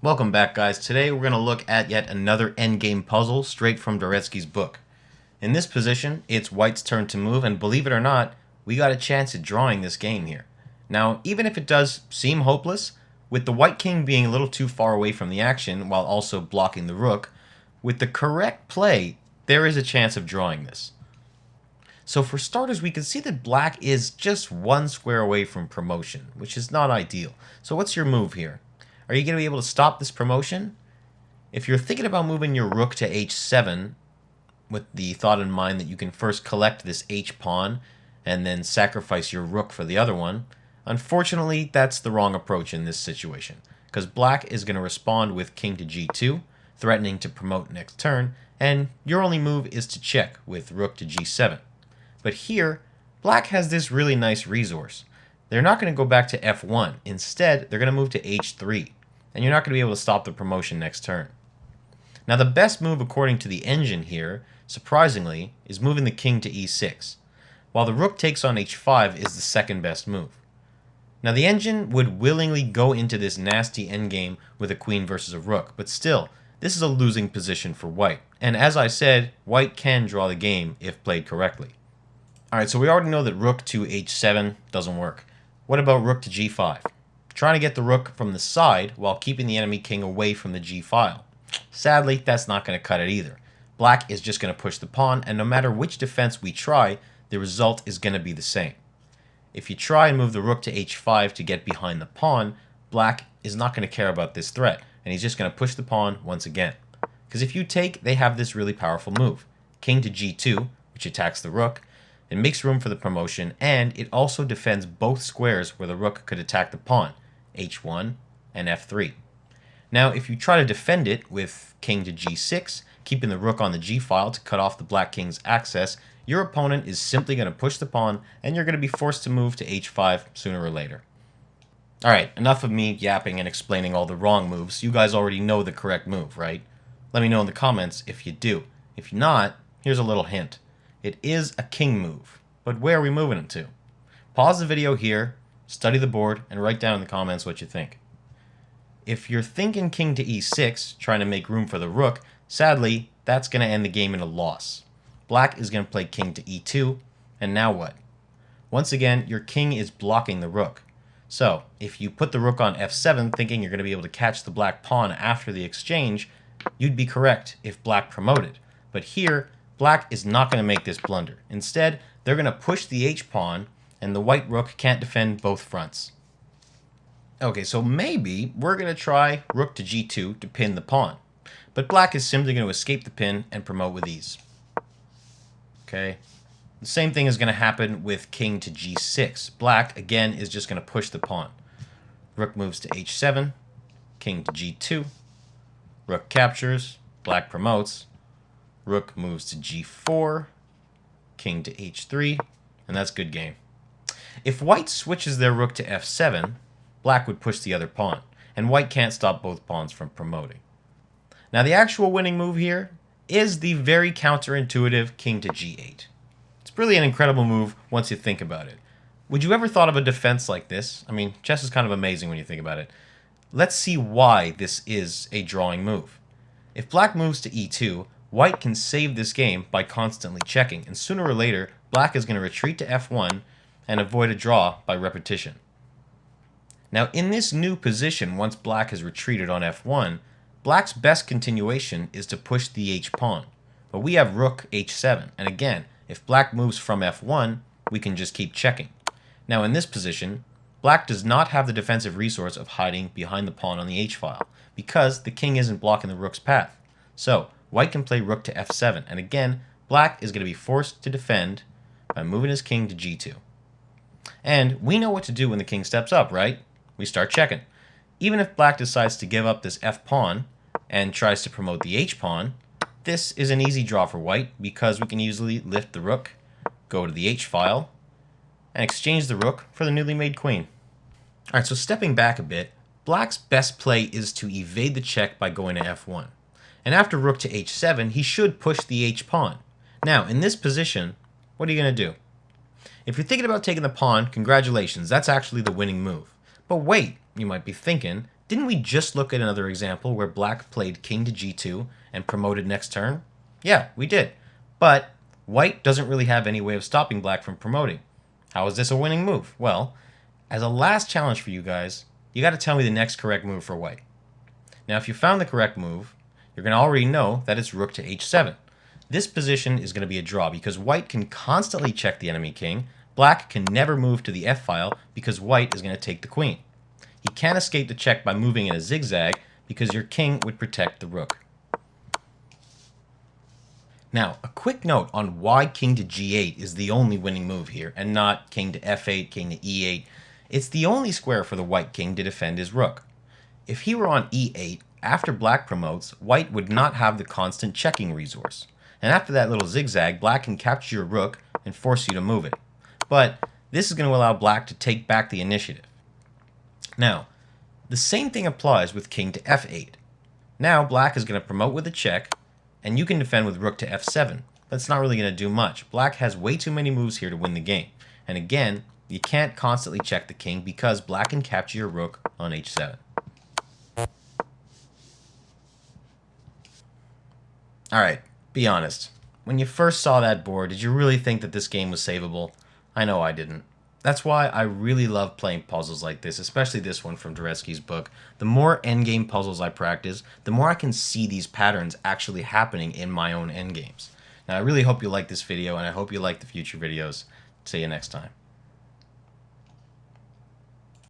Welcome back, guys. Today we're going to look at yet another endgame puzzle straight from Dvoretsky's book. In this position, it's white's turn to move, and believe it or not, we got a chance at drawing this game here. Now, even if it does seem hopeless, with the white king being a little too far away from the action while also blocking the rook, with the correct play, there is a chance of drawing this. So for starters, we can see that black is just one square away from promotion, which is not ideal. So what's your move here? Are you going to be able to stop this promotion? If you're thinking about moving your rook to h7, with the thought in mind that you can first collect this h-pawn and then sacrifice your rook for the other one, unfortunately that's the wrong approach in this situation, because black is going to respond with king to g2, threatening to promote next turn, and your only move is to check with rook to g7. But here, black has this really nice resource. They're not going to go back to f1. Instead, they're going to move to h3, and you're not going to be able to stop the promotion next turn. Now, the best move according to the engine here, surprisingly, is moving the king to e6, while the rook takes on h5 is the second best move. Now, the engine would willingly go into this nasty endgame with a queen versus a rook, but still, this is a losing position for white. And as I said, white can draw the game if played correctly. Alright, so we already know that rook to h7 doesn't work. What about rook to g5? Trying to get the rook from the side while keeping the enemy king away from the g file. Sadly, that's not going to cut it either. Black is just going to push the pawn, and no matter which defense we try, the result is going to be the same. If you try and move the rook to h5 to get behind the pawn, black is not going to care about this threat, and he's just going to push the pawn once again. Because if you take, they have this really powerful move. King to g2, which attacks the rook. It makes room for the promotion, and it also defends both squares where the rook could attack the pawn, h1 and f3. Now, if you try to defend it with king to g6, keeping the rook on the g-file to cut off the black king's access, your opponent is simply going to push the pawn, and you're going to be forced to move to h5 sooner or later. Alright, enough of me yapping and explaining all the wrong moves. You guys already know the correct move, right? Let me know in the comments if you do. If not, here's a little hint. It is a king move, but where are we moving it to? Pause the video here, study the board, and write down in the comments what you think. If you're thinking king to e6, trying to make room for the rook, sadly, that's going to end the game in a loss. Black is going to play king to e2, and now what? Once again, your king is blocking the rook. So, if you put the rook on f7 thinking you're going to be able to catch the black pawn after the exchange, you'd be correct if black promoted. But here, black is not going to make this blunder. Instead, they're going to push the h-pawn, and the white rook can't defend both fronts. Okay, so maybe we're going to try rook to g2 to pin the pawn. But black is simply going to escape the pin and promote with ease. Okay, the same thing is going to happen with king to g6. Black, again, is just going to push the pawn. Rook moves to h7, king to g2, rook captures, black promotes, rook moves to g4, king to h3, and that's good game. If white switches their rook to f7, black would push the other pawn, and white can't stop both pawns from promoting. Now the actual winning move here is the very counterintuitive king to g8. It's really an incredible move once you think about it. Would you ever thought of a defense like this? I mean, chess is kind of amazing when you think about it. Let's see why this is a drawing move. If black moves to e2, white can save this game by constantly checking, and sooner or later, black is going to retreat to f1 and avoid a draw by repetition. Now, in this new position, once black has retreated on f1, black's best continuation is to push the h-pawn. But we have rook h7, and again, if black moves from f1, we can just keep checking. Now, in this position, black does not have the defensive resource of hiding behind the pawn on the h-file, because the king isn't blocking the rook's path. So, white can play rook to f7, and again, black is going to be forced to defend by moving his king to g2. And we know what to do when the king steps up, right? We start checking. Even if black decides to give up this f-pawn and tries to promote the h-pawn, this is an easy draw for white because we can easily lift the rook, go to the h-file, and exchange the rook for the newly made queen. Alright, so stepping back a bit, black's best play is to evade the check by going to f1. And after rook to h7, he should push the h-pawn. Now, in this position, what are you going to do? If you're thinking about taking the pawn, congratulations, that's actually the winning move. But wait, you might be thinking, Didn't we just look at another example where black played king to g2 and promoted next turn? Yeah, we did. But white doesn't really have any way of stopping black from promoting. How is this a winning move? Well, as a last challenge for you guys, you got to tell me the next correct move for white. Now, if you found the correct move, you're going to already know that it's rook to h7. This position is going to be a draw because white can constantly check the enemy king. Black can never move to the f-file because white is going to take the queen. He can't escape the check by moving in a zigzag because your king would protect the rook. Now, a quick note on why king to g8 is the only winning move here and not king to f8, king to e8. It's the only square for the white king to defend his rook. If he were on e8, after black promotes, white would not have the constant checking resource. And after that little zigzag, black can capture your rook and force you to move it. But this is going to allow black to take back the initiative. Now, the same thing applies with king to f8. Now black is going to promote with a check, and you can defend with rook to f7. That's not really going to do much. Black has way too many moves here to win the game. And again, you can't constantly check the king because black can capture your rook on h7. Alright, be honest. When you first saw that board, did you really think that this game was savable? I know I didn't. That's why I really love playing puzzles like this, especially this one from Dvoretsky's book. The more endgame puzzles I practice, the more I can see these patterns actually happening in my own endgames. Now, I really hope you like this video, and I hope you like the future videos. See you next time.